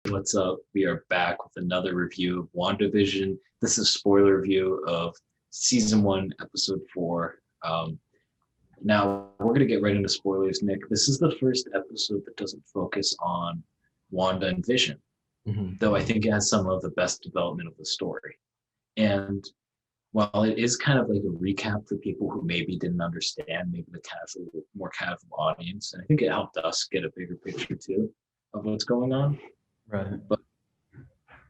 What's up? We are back with another review of WandaVision. This is a spoiler review of season 1, episode 4. Now, we're going to get right into spoilers, Nick. This is the first episode that doesn't focus on Wanda and Vision, though I think it has some of the best development of the story. And while it is kind of like a recap for people who maybe didn't understand, maybe the more casual audience, and I think it helped us get a bigger picture too of what's going on. Right. But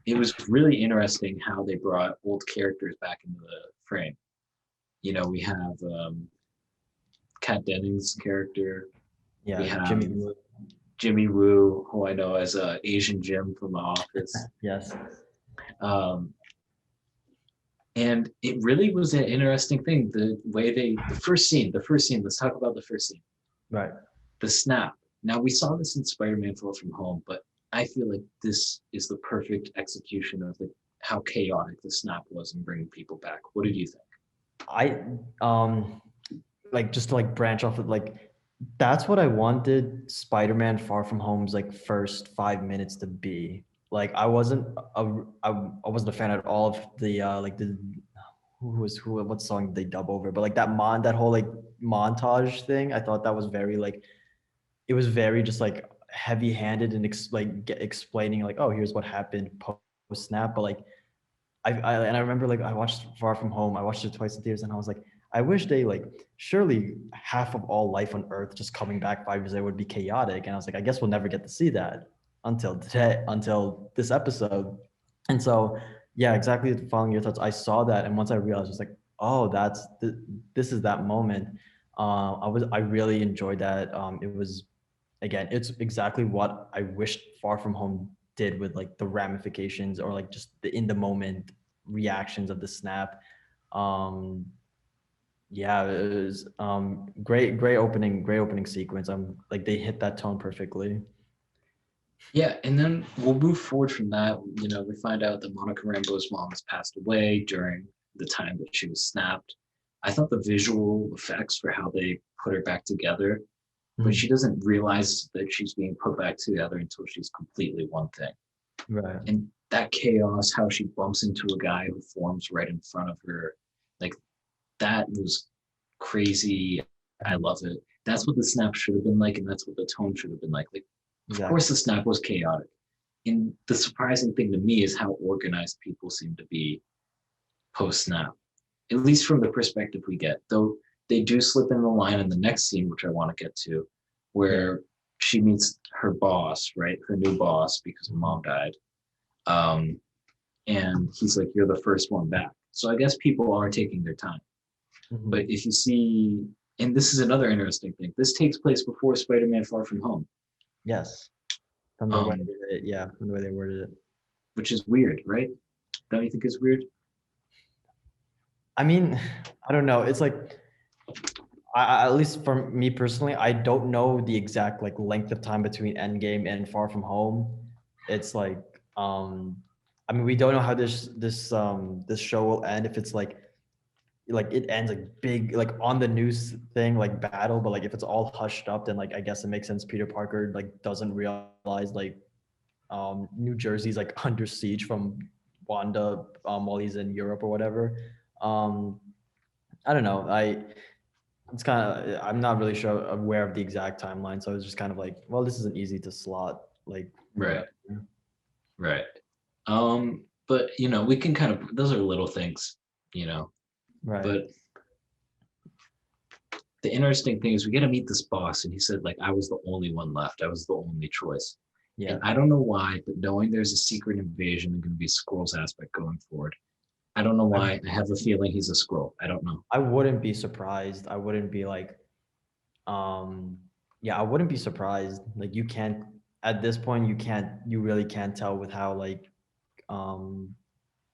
it was really interesting how they brought old characters back into the frame. We have Kat Dennings' character. Yeah. We have Jimmy Woo. Jimmy Woo, who I know as Asian Jim from The Office. Yes. And it really was an interesting thing. The first scene, let's talk about the first scene. Right. The snap. Now, we saw this in Spider-Man Far From Home, but I feel like this is the perfect execution of how chaotic the snap was in bringing people back. What did you think? I like just to like branch off of that's what I wanted Spider-Man Far From Home's first 5 minutes to be. I wasn't a fan at all of the what song did they dub over, but that whole montage thing. I thought that was very it was very just heavy-handed and explaining oh, here's what happened post snap. But I remember I watched Far From Home. I watched it twice in theaters, and I was like, I wish they surely half of all life on Earth just coming back 5 years later would be chaotic. And I was like, I guess we'll never get to see that until this episode. And so yeah, exactly following your thoughts. I saw that, and once I realized, I was like, oh, this is that moment. I really enjoyed that. It was, again, it's exactly what I wished Far From Home did with the ramifications or just the in the moment reactions of the snap. Yeah, it was great opening sequence. They hit that tone perfectly. Yeah, and then we'll move forward from that. We find out that Monica Rambeau's mom has passed away during the time that she was snapped. I thought the visual effects for how they put her back together, but she doesn't realize that she's being put back together until she's completely one thing. Right. And that chaos, how she bumps into a guy who forms right in front of her, that was crazy. I love it. That's what the snap should have been like, and that's what the tone should have been like. Of course, the snap was chaotic. And the surprising thing to me is how organized people seem to be post-snap, at least from the perspective we get. Though they do slip in the line in the next scene, which I want to get to, where she meets her boss, right? Her new boss, because her mom died. And he's like, you're the first one back. So I guess people are taking their time. But if you see, and this is another interesting thing, this takes place before Spider-Man Far From Home. Yes. From the way they worded it. Which is weird, right? Don't you think it's weird? I mean, I don't know. It's at least for me personally, I don't know the exact length of time between Endgame and Far From Home. It's I mean, we don't know how this show will end, if it's it ends big on the news thing battle, but if it's all hushed up, then I guess it makes sense Peter Parker doesn't realize New Jersey's under siege from Wanda while he's in Europe or whatever. I don't know. I'm not really sure aware of the exact timeline, so I was just kind of well, this isn't easy to slot right. But we can kind of, those are little things, right. But the interesting thing is we get to meet this boss, and he said I was the only one left, I was the only choice. And I don't know why, but knowing there's a secret invasion and going to be a Skrulls aspect going forward, I don't know why. I have a feeling he's a Skrull. I don't know. I wouldn't be surprised. I wouldn't be I wouldn't be surprised. You can't, at this point, you really can't tell with how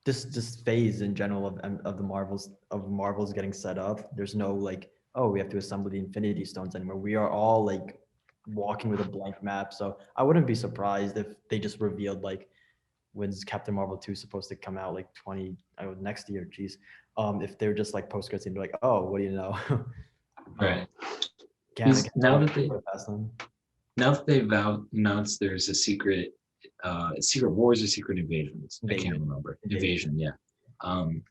this phase in general of the Marvels getting set up. There's no oh, we have to assemble the Infinity Stones anymore. We are all walking with a blank map. So I wouldn't be surprised if they just revealed when's Captain Marvel 2 supposed to come out, next year, geez. If they're just post credits and be oh, what do you know? Right. Now that they've announced there's a secret Secret Wars or Secret Invasions. I can't Invasion. remember. Invasion. Invasion, yeah. Um,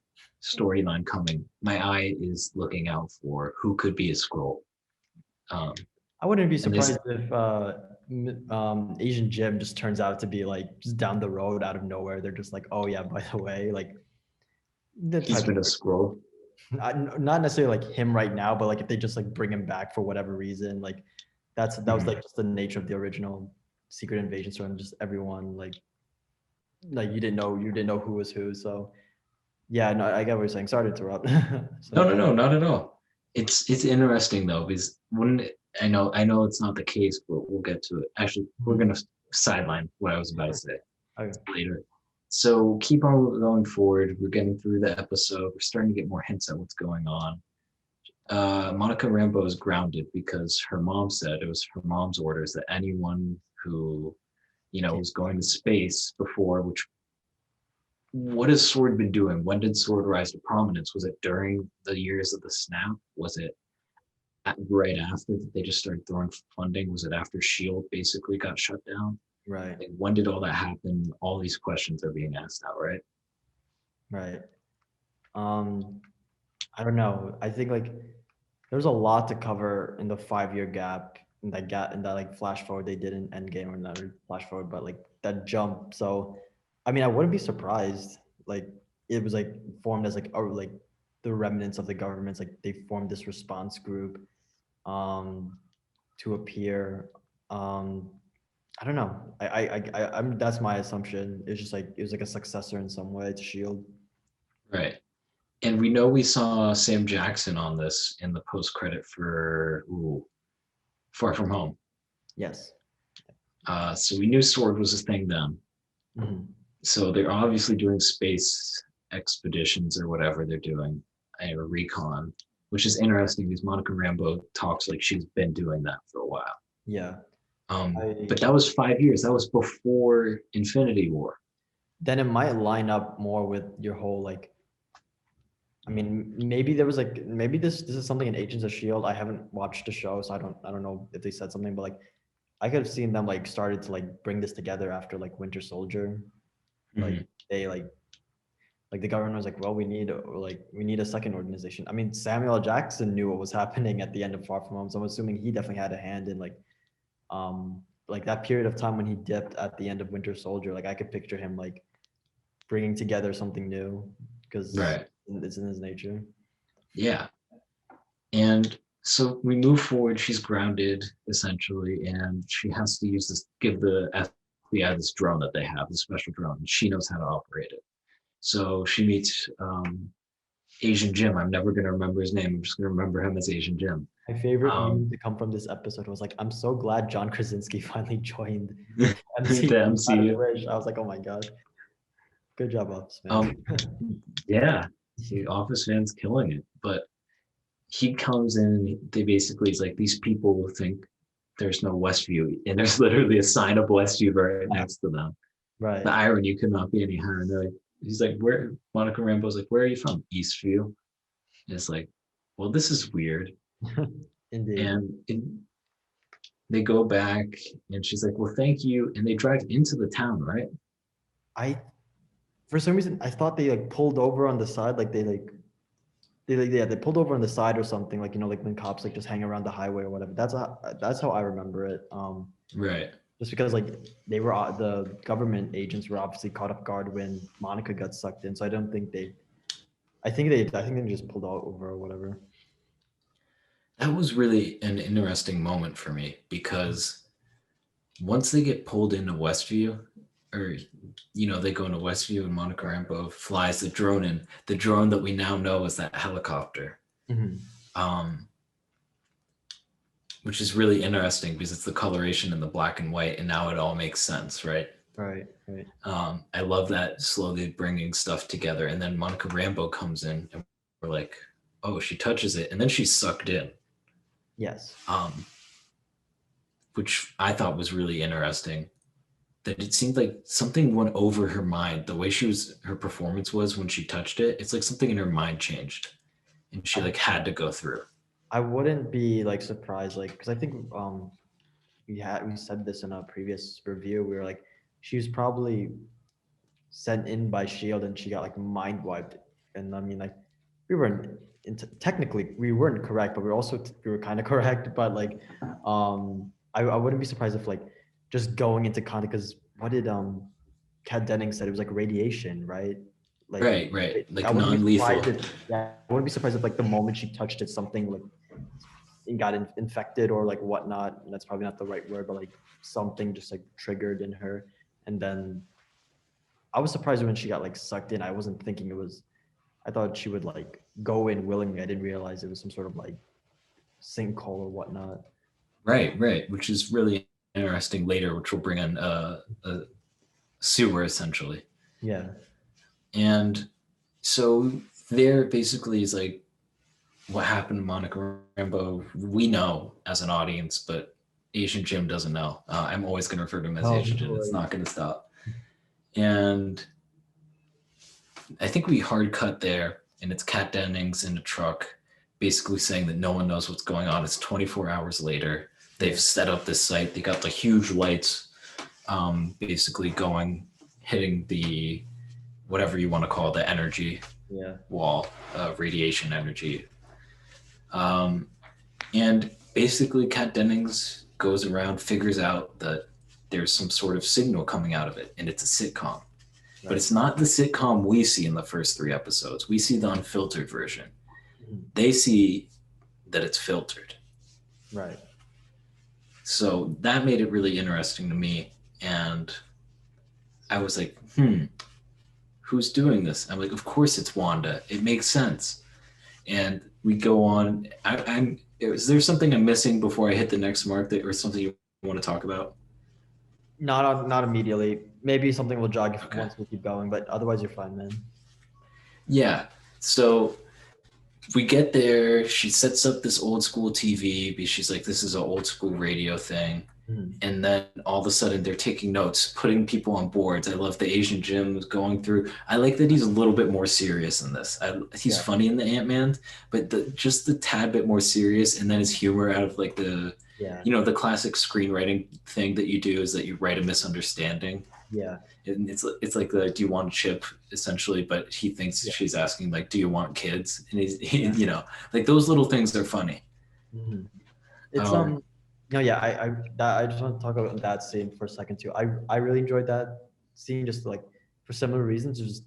Storyline coming. My eye is looking out for who could be a scroll. Um, I wouldn't be and there's surprised if Asian Jim just turns out to be like just down the road out of nowhere. They're just like, oh yeah, by the way, like the he's type of been a scroll. not necessarily like him right now, but like if they just like bring him back for whatever reason, like that was Mhm. like just the nature of the original Secret Invasion story, and just everyone like you didn't know who was who. So yeah, no, I get what you're saying. Sorry to interrupt. No, So no, no, not at all. It's interesting though because when I know it's not the case, but we'll get to it. Actually, we're mhm. gonna sideline what I was about to say Okay. later. So keep on going forward. We're getting through the episode. We're starting to get more hints at what's going on. Monica Rambeau is grounded because her mom said it was her mom's orders that anyone who Okay. was going to space before, which what has Sword been doing? When did Sword rise to prominence? Was it during the years of the snap? Was it right after that they just started throwing funding? Was it after Shield basically got shut down? Right. Like when did all that happen? All these questions are being asked now, right? Right. Um, I don't know. I think like there's a lot to cover in the 5 year gap in that like flash forward they did in Endgame, or not really flash forward, but like that jump. So, I mean, I wouldn't be surprised. Like it was like formed as like or like the remnants of the governments. Like they formed this response group um to appear. Um, I don't know. I'm that's my assumption. It's just like it was like a successor in some way to Shield. Right. And we know we saw Sam Jackson on this in the post credit for Far From Home. Yes. So we knew Sword was a thing then. Mhm. So they're obviously doing space expeditions or whatever they're doing, or recon, which is interesting because Monica Rambeau talks like she's been doing that for a while. Yeah. But I that was 5 years. That was before Infinity War. then it might line up more with your whole like I mean maybe there was like maybe this is something in Agents of Shield. I haven't watched the show, so I don't know if they said something, but like I could have seen them like started to like bring this together after like Winter Soldier. Like Mhm. they like the government was like, well, we need a second organization. I mean, Samuel L. Jackson knew what was happening at the end of Far From Home, so I'm assuming he definitely had a hand in like that period of time when he dipped at the end of Winter Soldier. Like I could picture him like bringing together something new because Right. it's in his nature. Yeah. And so we move forward. She's grounded essentially, and she has to give the FBI this drone that they have, the special drone. And she knows how to operate it. So she meets Asian Jim. I'm never going to remember his name. I'm just going to remember him as Asian Jim. My favorite Um, meme to come from this episode was like, I'm so glad John Krasinski finally joined the MCU. I MCU. wish. I was like, oh my God. Good job, Office fans. Um, yeah, the Office fans killing it. But he comes in. They basically he's like these people think there's no Westview, and there's literally a sign of Westview right next to them. The Right. irony could not be any higher. And he's like, where Monica Rambeau's like, where are you from? Eastview. And it's like, well, this is weird. Indeed. And they go back and she's like, well, thank you. And they drive into the town, right? I for some reason I thought they like pulled over on the side, like they like yeah, they pulled over on the side or something, like like when cops like just hang around the highway or whatever. That's how I remember it. Right. Just because like they were the government agents were obviously caught off guard when Monica got sucked in, so I don't think they. I think they just pulled over or whatever. That was really an interesting moment for me because once they get pulled into Westview, or they go into Westview and Monica Rambeau flies the drone in, the drone that we now know is that helicopter. Mhm. Um, which is really interesting because it's the coloration in the black and white, and now it all makes sense, right? Right. Right. I love that slowly bringing stuff together, and then Monica Rambeau comes in, and we're like, oh, she touches it, and then she's sucked in, Yes. um, which I thought was really interesting. That it seemed like something went over her mind. The way her performance was when she touched it, it's like something in her mind changed, and she like had to go through. I wouldn't be like surprised, like because I think we said this in a previous review. We were like, she was probably sent in by Shield and she got like mind wiped. And I mean, like we weren't technically we weren't correct, but we were kind of correct. But like, I wouldn't be surprised if like just going into contact because what did Kat Denning said it was like radiation, right? Like Right. I Like wouldn't be non-lethal. surprised if yeah, I wouldn't be surprised if like the moment she touched it, something like it got infected or like whatnot. And that's probably not the right word, but like something just like triggered in her, and then I was surprised when she got like sucked in. I wasn't thinking it was. I thought she would like go in willingly. I didn't realize it was some sort of like sinkhole or whatnot. Right. Which is really interesting later, which will bring in a sewer essentially. Yeah. And so there basically is like what happened to Monica Rambeau. We know as an audience, but Asian Jim doesn't know. I'm always going to refer to him as Oh, Asian no Jim. It's not worries. going to stop. And I think we hard cut there, and it's Kat Dennings in a truck, basically saying that no one knows what's going on. It's 24 hours later. Yeah. They've set up this site. They got the huge lights, basically going, hitting the whatever you want to call the energy Yeah. wall, radiation energy. And basically, Kat Dennings goes around, figures out that there's some sort of signal coming out of it, and it's a sitcom. But Right. it's not the sitcom we see in the first 3 episodes. We see the unfiltered version. Mhm. They see that it's filtered. Right. So that made it really interesting to me. And I was like, who's doing this? I'm like, of course it's Wanda. It makes sense. And we go on. Is there something I'm missing before I hit the next mark or something you want to talk about? Not immediately. Maybe something will jog Okay. once we keep going, but otherwise you're fine, man. Yeah. So we get there. She sets up this old school TV because she's like, this is an old school radio thing. Mhm. And then all of a sudden they're taking notes, putting people on boards. I love the Asian Jim going through. I like that he's a little bit more serious in this. He's Yeah. funny in the Ant-Man, but just the tad bit more serious. And then his humor out of like Yeah. the classic screenwriting thing that you do is that you write a misunderstanding. Yeah. And it's like the do you want a chip essentially, but he thinks Yeah. she's asking like, do you want kids? And Yeah. like those little things are funny. Mhm. It's Um, no, yeah, I just want to talk about that scene for a second too. I really enjoyed that scene just like for similar reasons. Just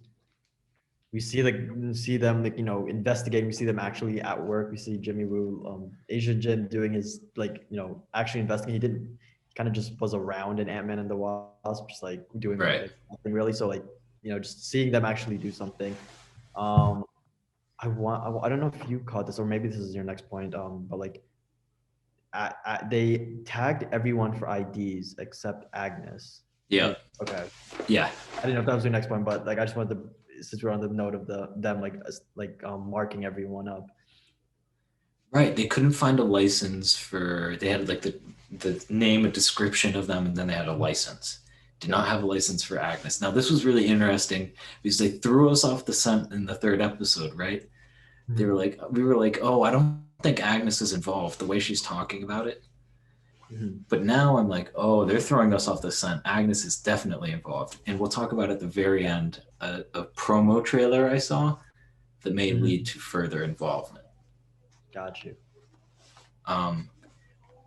we see them like investigating. We see them actually at work. We see Jimmy Woo, Asian Jim doing his like actually investigating. He didn't kind of just was around in Ant-Man and the Wasp, just like doing right. like nothing really. So like just seeing them actually do something. Um, I don't know if you caught this or maybe this is your next point. But like they tagged everyone for IDs except Agnes. Yeah. Did, okay. Yeah. I didn't know if that was your next point, but like I just wanted to, since we're on the note of them marking everyone up. Right. They couldn't find a license for. They had like the name, a description of them, and then they had a license. Did not Yeah. have a license for Agnes. Now this was really interesting because they threw us off the scent in the third episode. Right. Mhm. We were like, oh, I don't think Agnes is involved. The way she's talking about it. Mhm. But now I'm like, oh, they're throwing us off the scent. Agnes is definitely involved, and we'll talk about at the very end a promo trailer I saw that may lead Mhm. to further involvement. Got you. Um,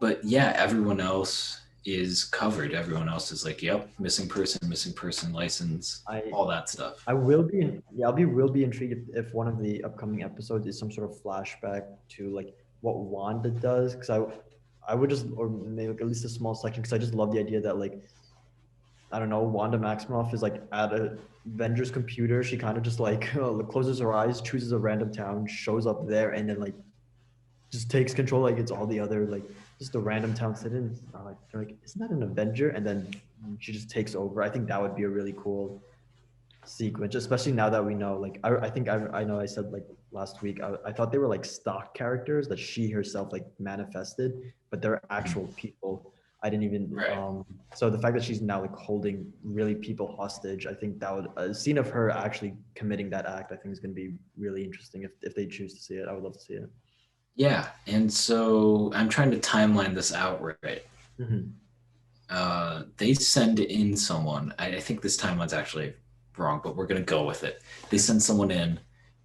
but yeah, everyone else is covered. Everyone else is like, yep, missing person license, I all that stuff. I will be yeah will be intrigued if one of the upcoming episodes is some sort of flashback to like what Wanda does because I would just or maybe like at least a small section because I just love the idea that like I don't know, Wanda Maximoff is like at a Avengers computer. She kind of just like closes her eyes, chooses a random town, shows up there, and then like just takes control. Like it's all the other like just a random town citizen. Like they're like, isn't that an Avenger? And then she just takes over. I think that would be a really cool sequence, especially now that we know. Like I think I know I said like last week I thought they were like stock characters that she herself like manifested, but they're actual people. I didn't even Right. so the fact that she's now like holding really people hostage, I think that would a scene of her actually committing that act, I think is going to be really interesting if they choose to see it. I would love to see it. Yeah. And so I'm trying to timeline this out right. Mm-hmm. They send in someone. I think this timeline's actually wrong, but we're gonna go with it. They send someone in,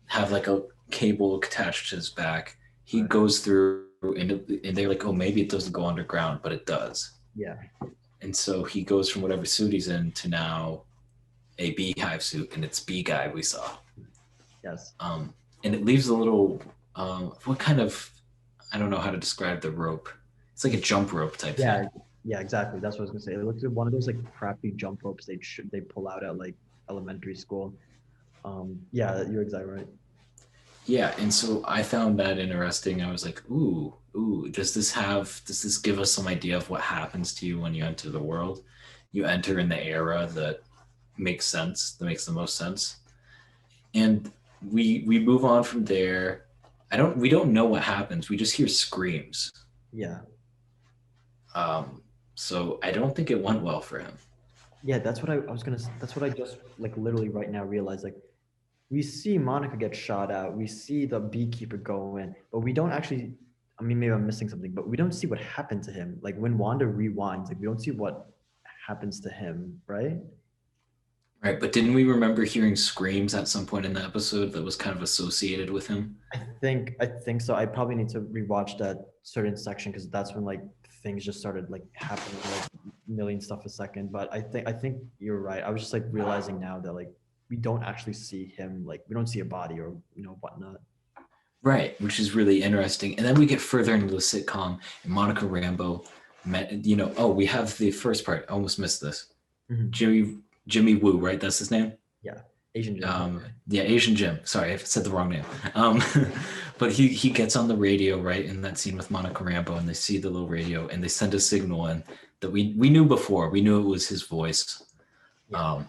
have like a cable attached to his back. He Right. goes through, and they're like, oh, maybe it doesn't go underground, but it does. Yeah. And so he goes from whatever suit he's in to now a beehive suit, and it's Bee Guy we saw. Yes. Um, and it leaves a little, what kind of, I don't know how to describe the rope. It's like a jump rope type thing. Yeah. Yeah. Exactly. That's what I was gonna say. It looks like one of those like crappy jump ropes they pull out at like elementary school. Yeah, you're exactly right. Yeah, and so I found that interesting. I was like, ooh, does this give us some idea of what happens to you when you enter the world? You enter in the era that makes sense, that makes the most sense. And we move on from there. We don't know what happens. We just hear screams. Yeah. Um, so I don't think it went well for him. Yeah, that's what I was gonna. That's what I just like literally right now realized. Like, we see Monica get shot out. We see the beekeeper go in, but we don't actually. I mean, maybe I'm missing something, but we don't see what happened to him. Like when Wanda rewinds, like we don't see what happens to him, right? Right, but didn't we remember hearing screams at some point in the episode that was kind of associated with him? I think so. I probably need to rewatch that certain section because that's when like things just started like happening like million stuff a second. But I think you're right. I was just like realizing now that like we don't actually see him, like we don't see a body or whatnot. Right, which is really interesting. And then we get further into the sitcom, and Monica Rambeau met, oh, we have the first part. I almost missed this. Mhm. Jimmy Jimmy Woo, right? That's his name. Yeah, Asian Jim. Yeah, Asian Jim. Sorry, I said the wrong name. Um, but he gets on the radio, right, in that scene with Monica Rambeau, and they see the little radio, and they send a signal in that we knew before. We knew it was his voice, Yeah, um,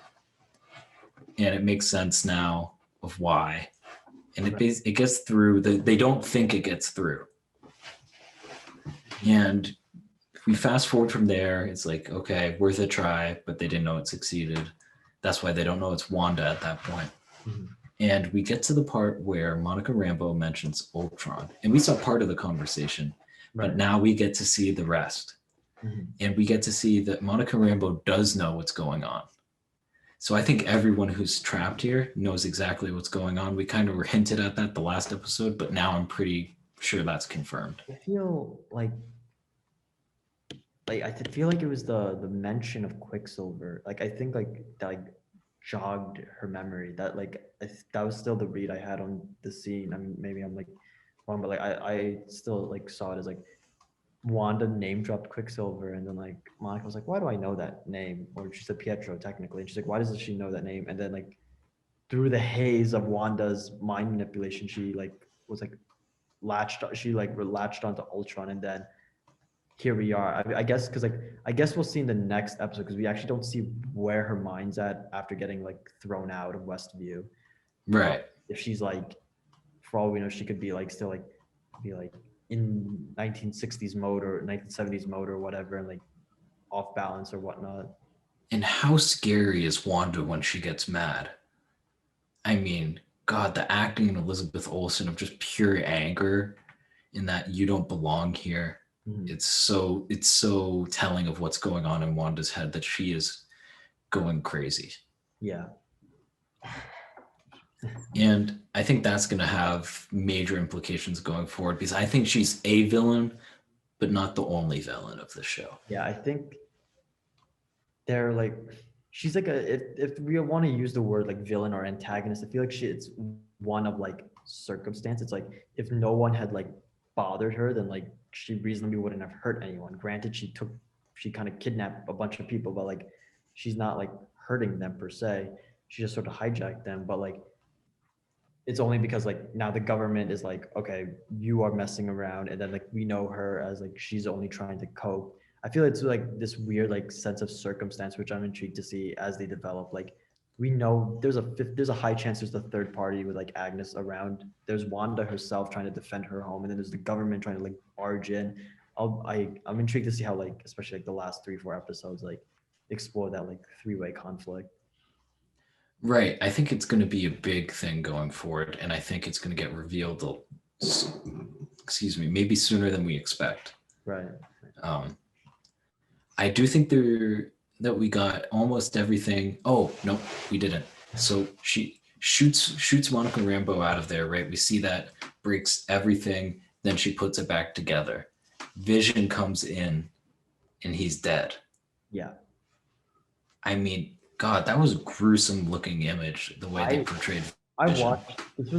and it makes sense now of why. And right. it gets through. They don't think it gets through, and we fast forward from there. It's like, okay, worth a try, but they didn't know it succeeded. That's why they don't know it's Wanda at that point. Mhm. And we get to the part where Monica Rambeau mentions Ultron, and we saw part of the conversation, but Right. now we get to see the rest. Mhm. And we get to see that Monica Rambeau does know what's going on. So I think everyone who's trapped here knows exactly what's going on. We kind of were hinted at that the last episode, but now I'm pretty sure that's confirmed. I feel like feel like it was the mention of Quicksilver. Like I think like that like jogged her memory. That like that was still the read I had on the scene. I mean, maybe I'm like wrong, but like I still like saw it as like Wanda name dropped Quicksilver, and then like Monica was like, "Why do I know that name?" Or she said Pietro technically, and she's like, "Why does she know that name?" And then like through the haze of Wanda's mind manipulation, she like was like she like latched onto Ultron, and then here we are. I guess because like I guess we'll see in the next episode because we actually don't see where her mind's at after getting like thrown out of Westview. Uh, Right. if she's like, for all we know, she could be like still like be like in 1960s mode or 1970s mode or whatever, and like off balance or whatnot. And how scary is Wanda when she gets mad? I mean, God, the acting in Elizabeth Olsen of just pure anger in that you don't belong here. Mhm. It's so telling of what's going on in Wanda's head that she is going crazy. Yeah, And I think that's going to have major implications going forward because I think she's a villain, but not the only villain of the show. yeah. I think they're like she's like a if we want to use the word like villain or antagonist, I feel like it's one of like circumstance. It's like if no one had like bothered her, then like she reasonably wouldn't have hurt anyone. Granted, she kind of kidnapped a bunch of people, but like she's not like hurting them per se. She just sort of hijacked them, but like it's only because like now the government is like, okay, you are messing around, and then like we know her as like she's only trying to cope. I feel it's like this weird like sense of circumstance, which I'm intrigued to see as they develop. Like we know there's a high chance there's the third party with like Agnes around. There's Wanda herself trying to defend her home, and then there's the government trying to like barge in. I'm intrigued to see how like especially like the last 3 4 episodes like explore that like three-way conflict. Right. I think it's going to be a big thing going forward. And I think it's going to get revealed, excuse me, maybe sooner than we expect. Right. Um, I do think that we got almost everything. Oh no, we didn't. So she shoots Monica Rambeau out of there, right? We see that, breaks everything. Then she puts it back together. Vision comes in, and he's dead. Yeah. I mean, God, that was a gruesome looking image. The way they I portrayed I Vision. watched this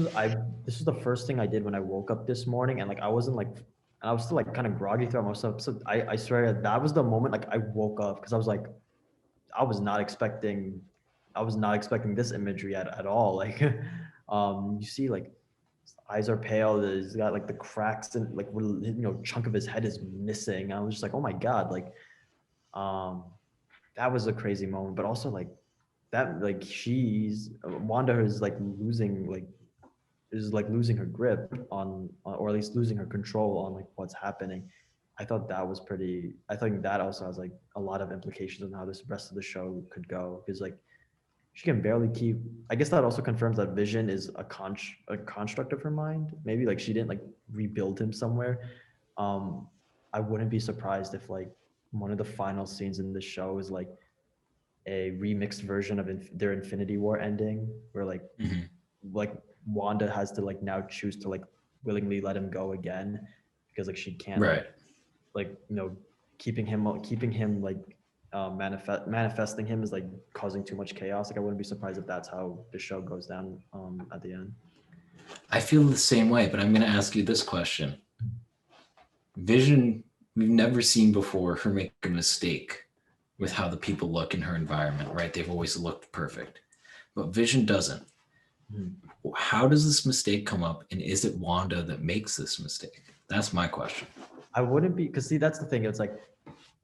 was the first thing I did when I woke up this morning, and like I wasn't like, and I was still like kind of groggy throughout most of, so I swear that was the moment like I woke up because I was like, I was not expecting I was not expecting this imagery at all. Like you see like his eyes are pale, he's got like the cracks and like chunk of his head is missing. I was just like, oh my God, like um that was a crazy moment, but also like that like she's Wanda is like losing her grip on or at least losing her control on like what's happening. I thought that was pretty. I think that also has like a lot of implications on how this rest of the show could go because like she can barely keep. I guess that also confirms that Vision is a construct of her mind. Maybe like she didn't like rebuild him somewhere. Um, I wouldn't be surprised if like one of the final scenes in the show is like a remixed version of their Infinity War ending, where Mhm. like Wanda has to like now choose to like willingly let him go again because like she can't Right. like keeping him like manifesting him is like causing too much chaos. Like I wouldn't be surprised if that's how the show goes down at the end. I feel the same way, but I'm going to ask you this question. Vision, we've never seen before her make a mistake with Yeah. how the people look in her environment, right? They've always looked perfect. But Vision doesn't. Mhm. How does this mistake come up? And is it Wanda that makes this mistake? That's my question. I wouldn't be because see that's the thing. It's like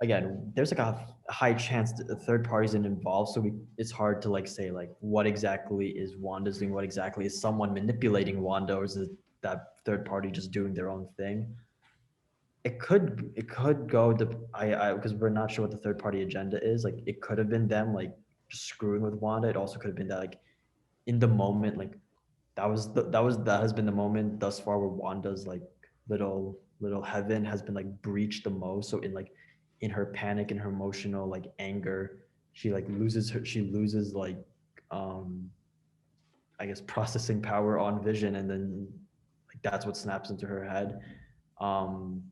again, there's like a high chance that a third party's involved, so it's hard to like say like what exactly is Wanda's doing, what exactly is someone manipulating Wanda, or is it that third party just doing their own thing? It could go the I because we're not sure what the third party agenda is. Like it could have been them like just screwing with Wanda. It also could have been that like in the moment like that has been the moment thus far where Wanda's like little heaven has been like breached the most. So in her panic and her emotional like anger, she loses like um I guess processing power on Vision, and then like that's what snaps into her head. Um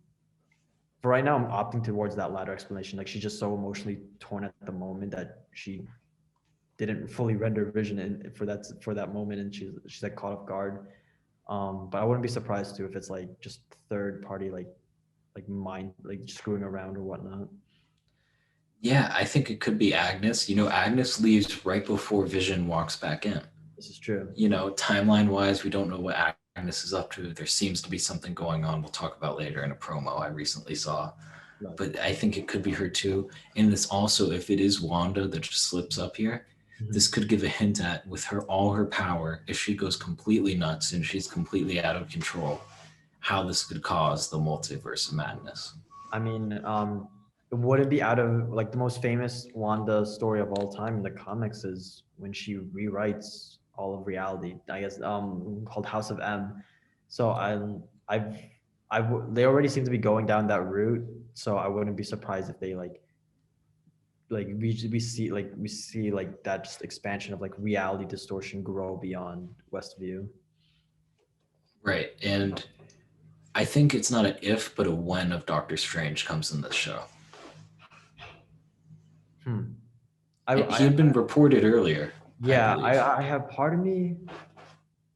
for right now, I'm opting towards that latter explanation. Like she's just so emotionally torn at the moment that she didn't fully render Vision in for that moment, and she's like caught off guard. But I wouldn't be surprised too if it's like just third party like mind like screwing around or whatnot. Yeah, I think it could be Agnes. Agnes leaves right before Vision walks back in. This is true. Timeline wise, we don't know what Agnes is up to. There seems to be something going on. We'll talk about later in a promo I recently saw. Right. But I think it could be her too. And this also, if it is Wanda that just slips up here, this Mhm. could give a hint at with her all her power, if she goes completely nuts and she's completely out of control, how this could cause the multiverse of madness. I mean, it wouldn't be out of like the most famous Wanda story of all time in the comics is when she rewrites all of reality. I guess called House of M. So I've they already seem to be going down that route. So I wouldn't be surprised if they we see like that just expansion of like reality distortion grow beyond Westview. Right. And I think it's not an if, but a when of Doctor Strange comes in this show. Hmm. And he I had been reported earlier, I yeah, believe. I have part of me.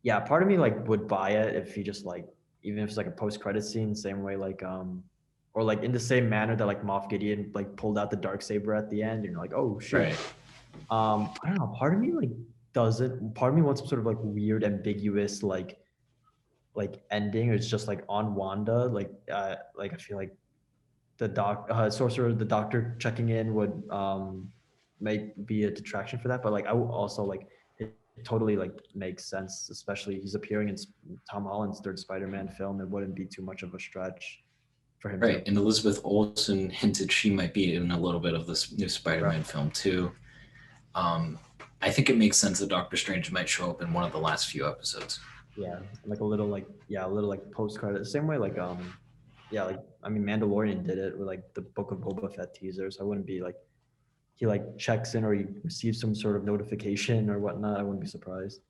Yeah, part of me like would buy it if he just like even if it's like a post credit scene, same way like or like in the same manner that like Moff Gideon like pulled out the dark saber at the end, and you're like, oh shoot. Right. I don't know. Part of me like doesn't. Part of me wants some sort of like weird, ambiguous like ending. It's just like on Wanda. Like I feel like the doctor checking in would make be a detraction for that. But like I would also like it totally like makes sense, especially he's appearing in Tom Holland's third Spider-Man film. It wouldn't be too much of a stretch for him to Right. And Elizabeth Olsen hinted she might be in a little bit of this new Spider right. Man film, too. Um, I think it makes sense that Doctor Strange might show up in one of the last few episodes. Yeah, like a little like a little like post credit, same way like yeah, like I mean, Mandalorian did it with like the Book of Boba Fett teasers. I wouldn't be like he like checks in or he receives some sort of notification or whatnot. I wouldn't be surprised.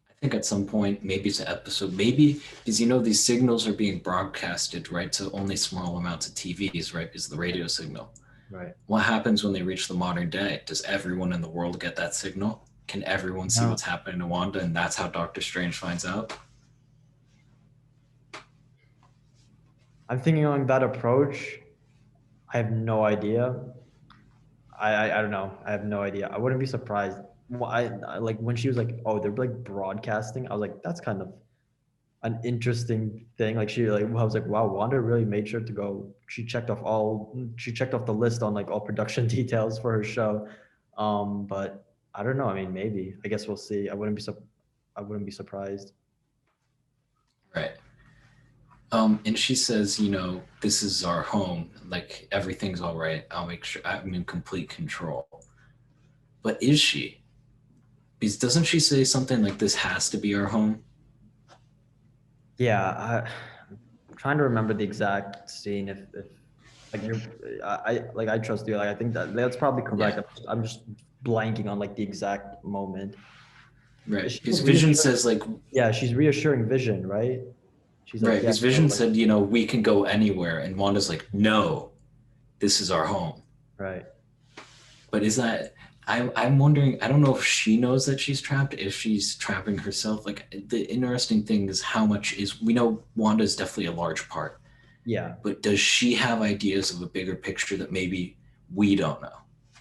I think at some point, maybe it's an episode, maybe because these signals are being broadcasted right to only small amounts of TVs, right? Is the radio signal. Right. What happens when they reach the modern day? Does everyone in the world get that signal? Can everyone see No, what's happening to Wanda, and that's how Doctor Strange finds out? I'm thinking on that approach. I have no idea. I don't know. I have no idea. I wouldn't be surprised. I like when she was like, "Oh, they're like broadcasting." I was like, "That's kind of an interesting thing." Like she like I was like, "Wow, Wanda really made sure to go." She checked off the list on like all production details for her show. But I don't know. I mean, maybe. I guess we'll see. I wouldn't be surprised. Right. And she says, this is our home. Like everything's all right. I'll make sure I'm in complete control. But is she? Because doesn't she say something like this has to be our home? Yeah, I'm trying to remember the exact scene. If like you're, like I trust you. Like I think that's probably correct. Yeah. I'm just blanking on like the exact moment. Right. She Because was Vision reassuring. says like Yeah, she's reassuring Vision, right? She's like, right, yeah, because no, Vision like, said, we can go anywhere, and Wanda's like, no, this is our home. right. But is that I'm wondering, I don't know if she knows that she's trapped, if she's trapping herself. Like the interesting thing is how much is we know Wanda is definitely a large part, Yeah, but does she have ideas of a bigger picture that maybe we don't know?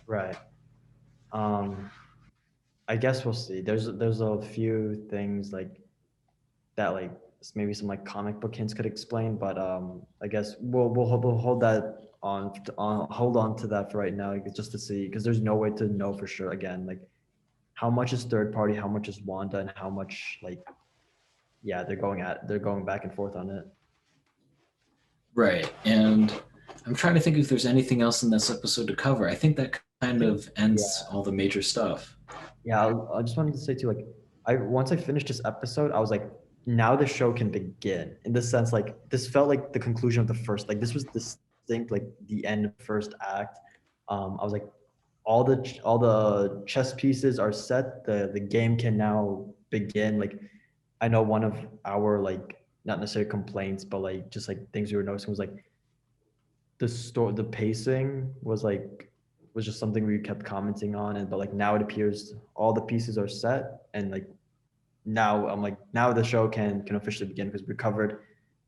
right. Um, I guess we'll see. There's a few things like that, like maybe some like comic book hints could explain, but I guess we'll hold that on hold on to that for right now, like, just to see because there's no way to know for sure. Again, like how much is third party, how much is Wanda, and how much like yeah they're going back and forth on it. Right. And I'm trying to think if there's anything else in this episode to cover. I think that I kind think of yeah. ends all the major stuff. Yeah, I just wanted to say too, like, I once I finished this episode, I was like, now the show can begin. In the sense, like, this felt like the conclusion of the first. Like, this was distinct, like the end of the first act. I was like, all the chess pieces are set. The game can now begin. Like, I know one of our like not necessarily complaints, but like just like things we were noticing was like the pacing was just something we kept commenting on, and but like now it appears all the pieces are set, and like now I'm like now the show can officially begin because we're covered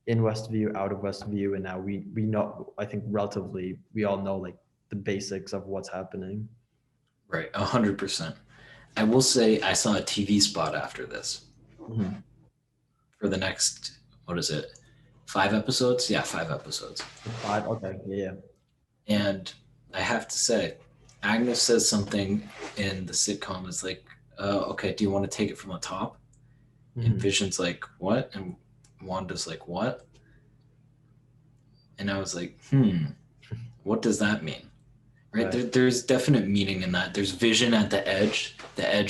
in Westview, out of Westview, and now we know, I think relatively we all know like the basics of what's happening. Right. 100%. I will say I saw a TV spot after this Mhm. for the next, what is it? 5 episodes? Yeah, 5 episodes. Five, okay, yeah, And I have to say, Agnes says something in the sitcom is like, okay, do you want to take it from the top? yeah. And Mhm. Vision's like, what? And Wanda's like, what? And I was like, what does that mean? Right? Right, There's definite meaning in that. There's Vision at the edge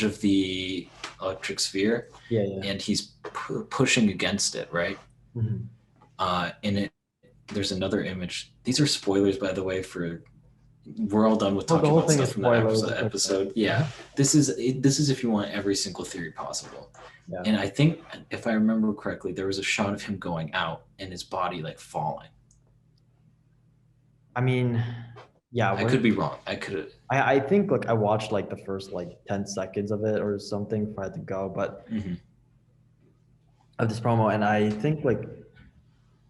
of the electric sphere, yeah, yeah. and he's pushing against it, right? Mhm. And there's another image. These are spoilers, by the way, for we're all done with Well, the talking whole about thing is stuff from that spoilers. episode. It's okay. Yeah, this is if you want every single theory possible. Yeah, And I think if I remember correctly, there was a shot of him going out and his body like falling. I mean, yeah, I when could be wrong. I could. I think like I watched like the first like 10 seconds of it or something before I had to go, but Mhm. of this promo, and I think like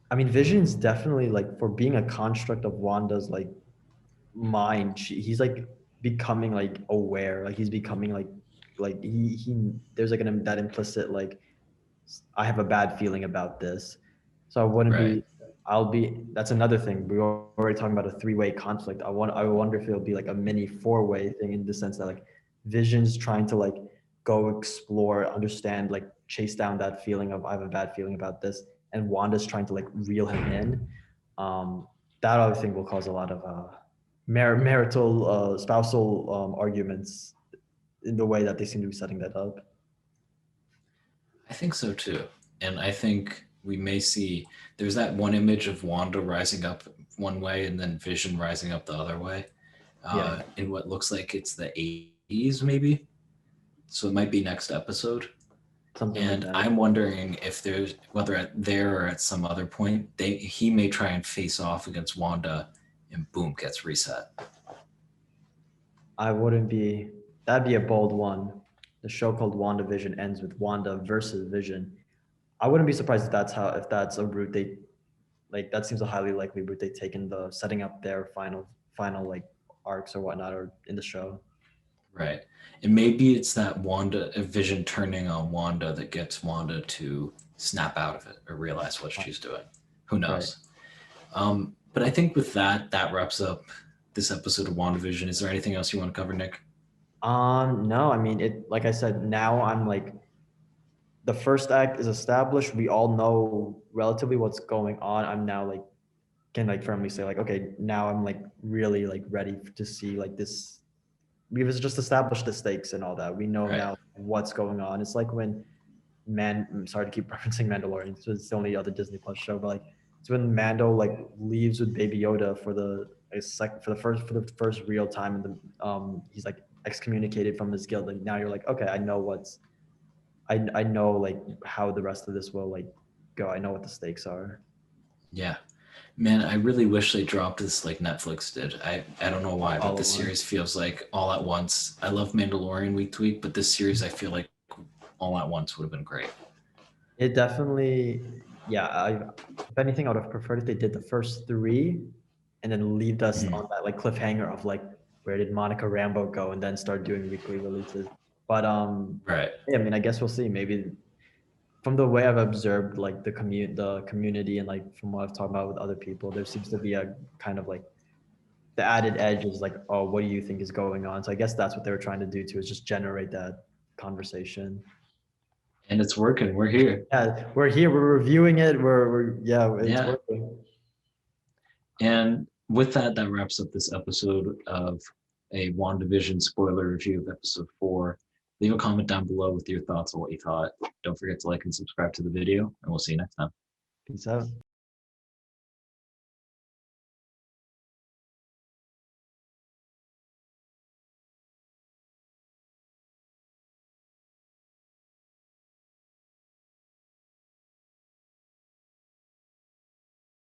I mean Vision's definitely like for being a construct of Wanda's like mind, he's like becoming like aware, like he's becoming like he there's like that implicit like I have a bad feeling about this. So I wouldn't Right. be I'll be that's another thing. We were already talking about a three-way conflict. I wonder if it'll be like a mini four-way thing in the sense that like Vision's trying to like go explore, understand, like chase down that feeling of I have a bad feeling about this, and Wanda's trying to like reel him in. Um, that other thing will cause a lot of marital spousal arguments in the way that they seem to be setting that up. I think so too. And I think we may see there's that one image of Wanda rising up one way and then Vision rising up the other way, Yeah, in what looks like it's the 80s maybe. So it might be next episode. something like And that. I'm wondering if there's whether at there or at some other point he may try and face off against Wanda, and boom, gets reset. I wouldn't be. That'd be a bold one. The show called WandaVision ends with Wanda versus Vision. I wouldn't be surprised if that's a route they like. That seems a highly likely route they take in the setting up their final like arcs or whatnot or in the show. Right. And maybe it's that Wanda Vision turning on Wanda that gets Wanda to snap out of it or realize what she's doing. Who Right. knows? But I think with that, that wraps up this episode of WandaVision. Is there anything else you want to cover, Nick? No, I mean it. Like I said, now I'm like the first act is established. We all know relatively what's going on. I'm now like can like firmly say like okay, now I'm like really like ready to see like this. We've just established the stakes and all that. We know Right. now what's going on. It's like when I'm sorry to keep referencing Mandalorian. It's the only other Disney Plus show, but like it's when Mando like leaves with Baby Yoda for the first real time, and he's like excommunicated from his guild. Like now you're like okay, I know I know like how the rest of this will like go. I know what the stakes are. Yeah. Man, I really wish they dropped this like Netflix did. I don't know why, but All this at once. series feels like all at once. I love Mandalorian week to week, but this series I feel like all at once would have been great. It definitely, yeah. If anything, I would have preferred if they did the first three, and then leave us Mhm. on that like cliffhanger of like where did Monica Rambo go, and then start doing weekly releases. But Right. yeah, I mean, I guess we'll see. Maybe from the way I've observed like the community, and like from what I've talked about with other people, there seems to be a kind of like the added edge is like, oh, what do you think is going on? So I guess that's what they were trying to do too, is just generate that conversation. And it's working. We're here. Yeah, we're here. We're reviewing it. We're yeah, it's Yeah. working. And with that, that wraps up this episode of a WandaVision spoiler review of episode 4. Leave a comment down below with your thoughts on what you thought. Don't forget to like and subscribe to the video, and we'll see you next time. Peace out.